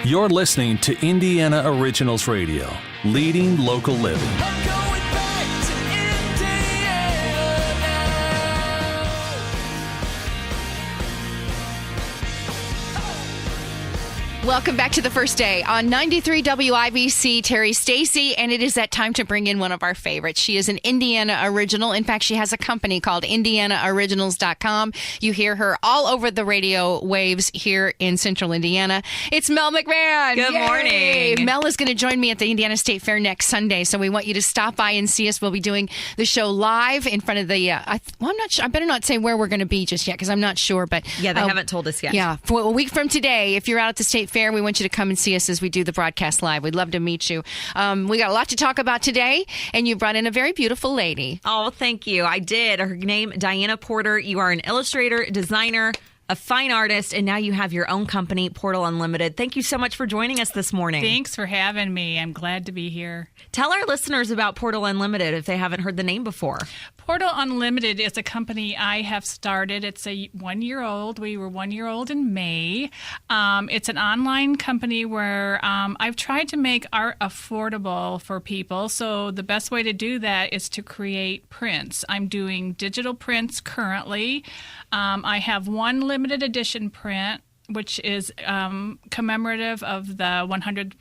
You're listening to Indiana Originals Radio, leading local living. I'm going back to Indiana now. Welcome back to the first day on 93 WIBC, Terry Stacy, and it is that time to bring in one of our favorites. She is an Indiana original. In fact, she has a company called IndianaOriginals.com. You hear her all over the radio waves here in Central Indiana. It's Mel McMahon. Good Yay! morning. Mel is going to join me at the Indiana State Fair next Sunday, so we want you to stop by and see us. We'll be doing the show live in front of the, I'm not sure. I better not say where we're going to be just yet because I'm not sure, but Yeah, they haven't told us yet. yeah, for a week from today, if you're out at the State Fair, we want you to come and see us as we do the broadcast live. We'd love to meet you. We got a lot to talk about today, and you brought in a very beautiful lady. Oh, thank you. I did. Her name, Diana Porter. You are an illustrator, designer, a fine artist, and now you have your own company, Portal Unlimited. Thank you so much for joining us this morning. Thanks for having me. I'm glad to be here. Tell our listeners about Portal Unlimited if they haven't heard the name before. Portal Unlimited is a company I have started. It's a 1 year old. We were 1 year old in May. It's an online company where I've tried to make art affordable for people. So the best way to do that is to create prints. I'm doing digital prints currently. I have one limited edition print, which is commemorative of the 100th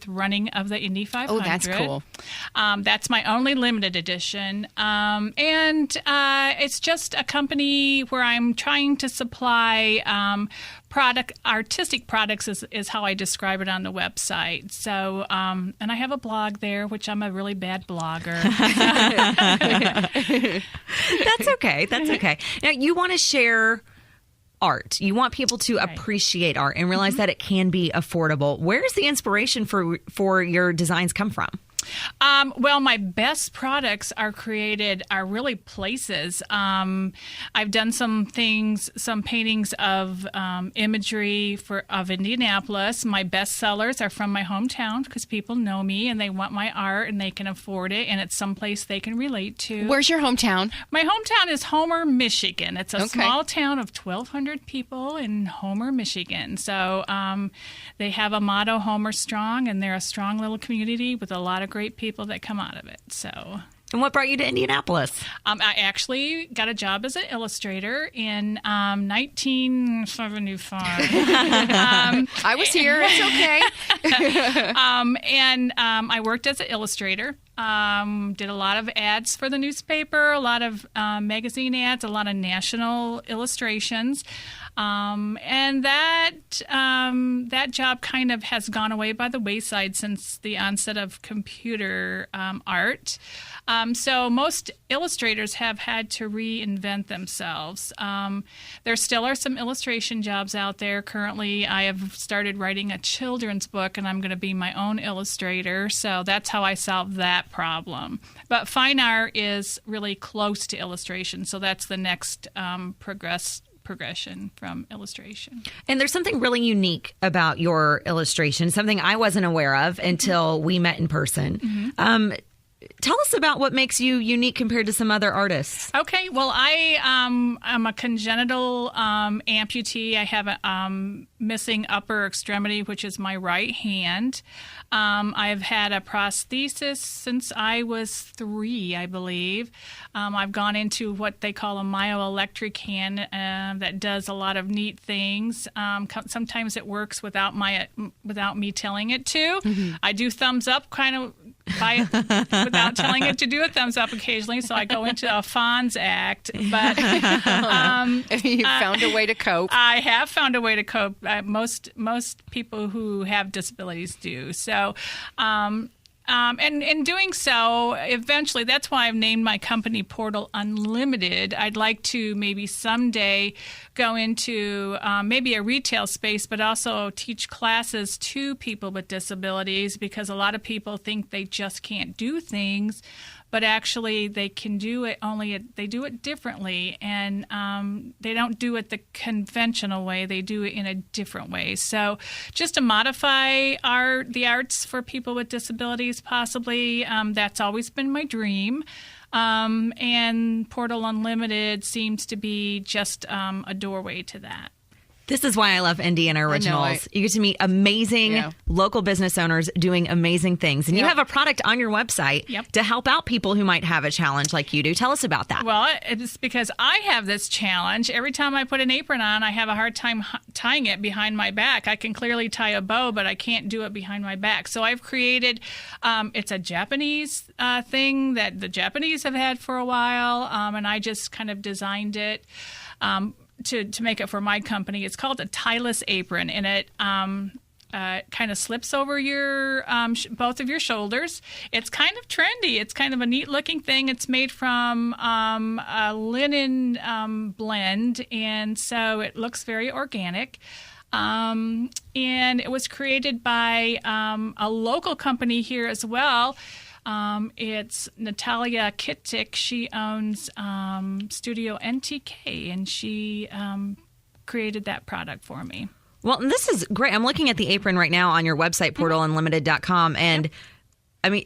running of the Indy 500. Oh, that's cool. That's my only limited edition. And it's just a company where I'm trying to supply artistic products is how I describe it on the website. So, and I have a blog there, which I'm a really bad blogger. That's okay. That's okay. Now, you want to share art. You want people to Right. appreciate art and realize that it can be affordable. Where does the inspiration for your designs come from? Well, my best products are really places. I've done some paintings of imagery of Indianapolis. My best sellers are from my hometown because people know me and they want my art and they can afford it, and it's someplace they can relate to. Where's your hometown? My hometown is Homer, Michigan. It's a Okay. small town of 1,200 people in Homer, Michigan. So they have a motto, Homer Strong, and they're a strong little community with a lot of great people that come out of it. So And what brought you to Indianapolis? I actually got a job as an illustrator in 1975. I was here. It's okay. And I worked as an illustrator. Did a lot of ads for the newspaper, a lot of magazine ads, a lot of national illustrations. And that job kind of has gone away by the wayside since the onset of computer art. So most illustrators have had to reinvent themselves. There still are some illustration jobs out there. Currently, I have started writing a children's book, and I'm going to be my own illustrator. So that's how I solved that problem. But fine art is really close to illustration, so that's the next progression from illustration. And there's something really unique about your illustration, something I wasn't aware of until we met in person. Tell us about what makes you unique compared to some other artists. Okay, well, I'm a congenital amputee. I have a missing upper extremity, which is my right hand. I've had a prosthesis since I was 3, I believe. I've gone into what they call a myoelectric hand that does a lot of neat things. Sometimes it works without me telling it to. I do thumbs up kind of without telling it to do a thumbs up occasionally, so I go into a Fonz act. But You found a way to cope. I have found a way to cope. Most people who have disabilities do. So, and in doing so, eventually, that's why I've named my company Portal Unlimited. I'd like to maybe someday go into maybe a retail space, but also teach classes to people with disabilities, because a lot of people think they just can't do things, but actually they can do it, only they do it differently, and they don't do it the conventional way. They do it in a different way. So just to modify the arts for people with disabilities, possibly, that's always been my dream. And Portal Unlimited seems to be just a doorway to that. This is why I love Indiana Originals. it. You get to meet amazing Yeah. local business owners doing amazing things. And you Yep. have a product on your website Yep. to help out people who might have a challenge like you do. Tell us about that. Well, it's because I have this challenge. Every time I put an apron on, I have a hard time tying it behind my back. I can clearly tie a bow, but I can't do it behind my back. So I've created, it's a Japanese thing that the Japanese have had for a while, and I just kind of designed it to make it for my company. It's called a tieless apron, and it kind of slips over your both of your shoulders. It's kind of trendy. It's kind of a neat looking thing. It's made from a linen blend, and so it looks very organic. And it was created by a local company here as well. It's Natalia Kittick. She owns Studio NTK, and she created that product for me. Well, and this is great. I'm looking at the apron right now on your website, PortalUnlimited.com. And I mean,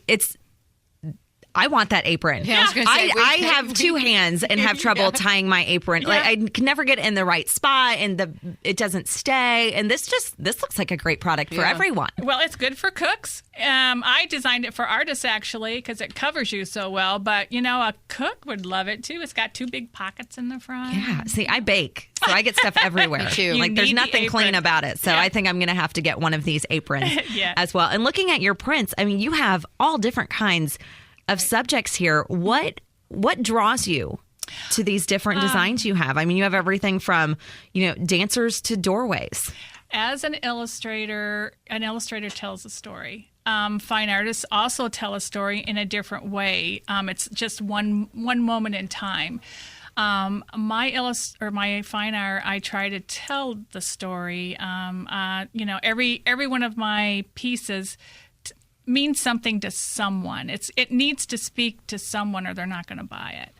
I want that apron. Yeah, I was gonna say, I have two hands and have trouble tying my apron. Like I can never get it in the right spot, and it doesn't stay. And this looks like a great product for everyone. Well, it's good for cooks. I designed it for artists, actually, because it covers you so well. But, a cook would love it, too. It's got two big pockets in the front. Yeah. See, I bake, so I get stuff everywhere. Me too. Like, You there's need the nothing clean apron. about it. So I think I'm going to have to get one of these aprons Yeah. as well. And looking at your prints, I mean, you have all different kinds of subjects here. What draws you to these different designs you have? I mean, you have everything from, dancers to doorways. As an illustrator tells a story. Fine artists also tell a story in a different way. It's just one moment in time. My fine art, I try to tell the story. Every one of my pieces means something to someone. It needs to speak to someone, or they're not going to buy it.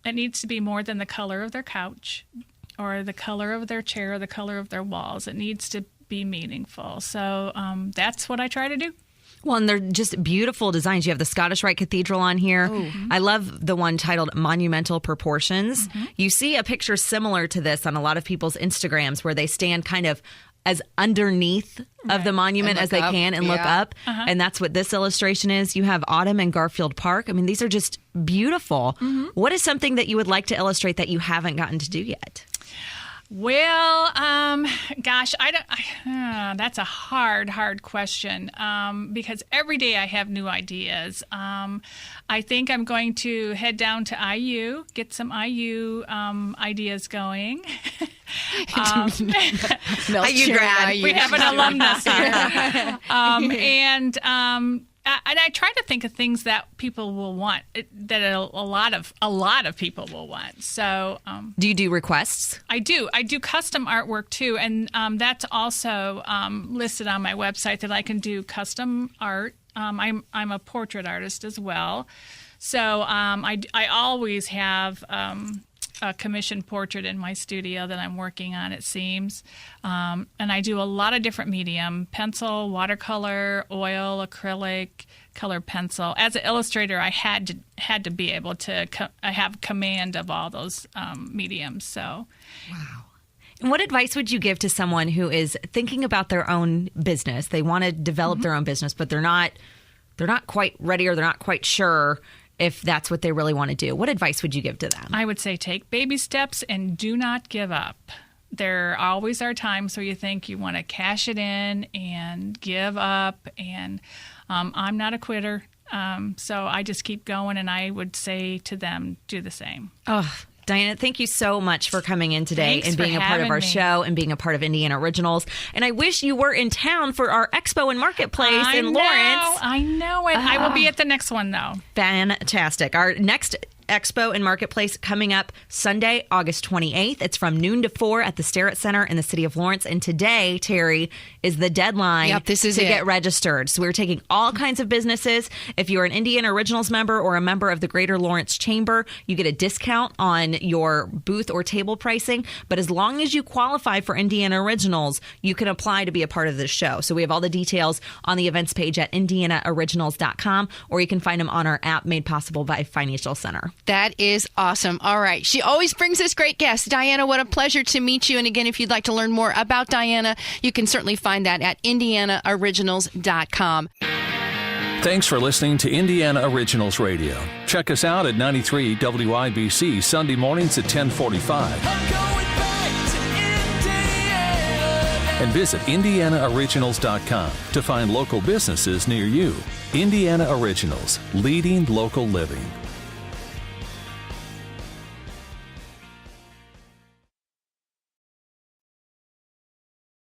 It needs to be more than the color of their couch, or the color of their chair, or the color of their walls. It needs to be meaningful. So that's what I try to do. Well, and they're just beautiful designs. You have the Scottish Rite Cathedral on here. I love the one titled Monumental Proportions. You see a picture similar to this on a lot of people's Instagrams where they stand kind of as underneath of the monument And as look they up. can and look Yeah. up. And that's what this illustration is. You have Autumn and Garfield Park. I mean, these are just beautiful. What is something that you would like to illustrate that you haven't gotten to do yet? Well, gosh, that's a hard question because every day I have new ideas. I think I'm going to head down to IU, get some IU ideas going. IU grad. We have an alumnus here. And I try to think of things that people will want, that a lot of people will want. So Do you do requests? I do custom artwork too, and that's also listed on my website that I can do custom art. I'm a portrait artist as well, so I always have a commissioned portrait in my studio that I'm working on, it seems. And I do a lot of different medium: pencil, watercolor, oil, acrylic, color pencil. As an illustrator, I had to be able to have command of all those mediums. So, And what advice would you give to someone who is thinking about their own business? They want to develop their own business, but they're not quite ready, or they're not quite sure if that's what they really want to do. What advice would you give to them? I would say take baby steps and do not give up. There always are times where you think you want to cash it in and give up, and I'm not a quitter, so I just keep going, and I would say to them, do the same. Oh, Diana, thank you so much for coming in today Thanks and for being a part of having our me. show and being a part of Indiana Originals. And I wish you were in town for our expo and marketplace in Lawrence. I know it. I will be at the next one, though. Fantastic. Our next expo and marketplace coming up Sunday, August 28th. It's from noon to 4 at the Starrett Center in the city of Lawrence. And today, Terry, is the deadline Yep, this is to it. get registered. So we're taking all kinds of businesses. If you're an Indiana Originals member or a member of the Greater Lawrence Chamber, you get a discount on your booth or table pricing. But as long as you qualify for Indiana Originals, you can apply to be a part of this show. So we have all the details on the events page at indianaoriginals.com, or you can find them on our app made possible by Financial Center. That is awesome. All right. She always brings us great guests. Diana, what a pleasure to meet you. And again, if you'd like to learn more about Diana, you can certainly find that at indianaoriginals.com. Thanks for listening to Indiana Originals Radio. Check us out at 93 WIBC Sunday mornings at 10:45. I'm going back to Indiana. And visit indianaoriginals.com to find local businesses near you. Indiana Originals, leading local living.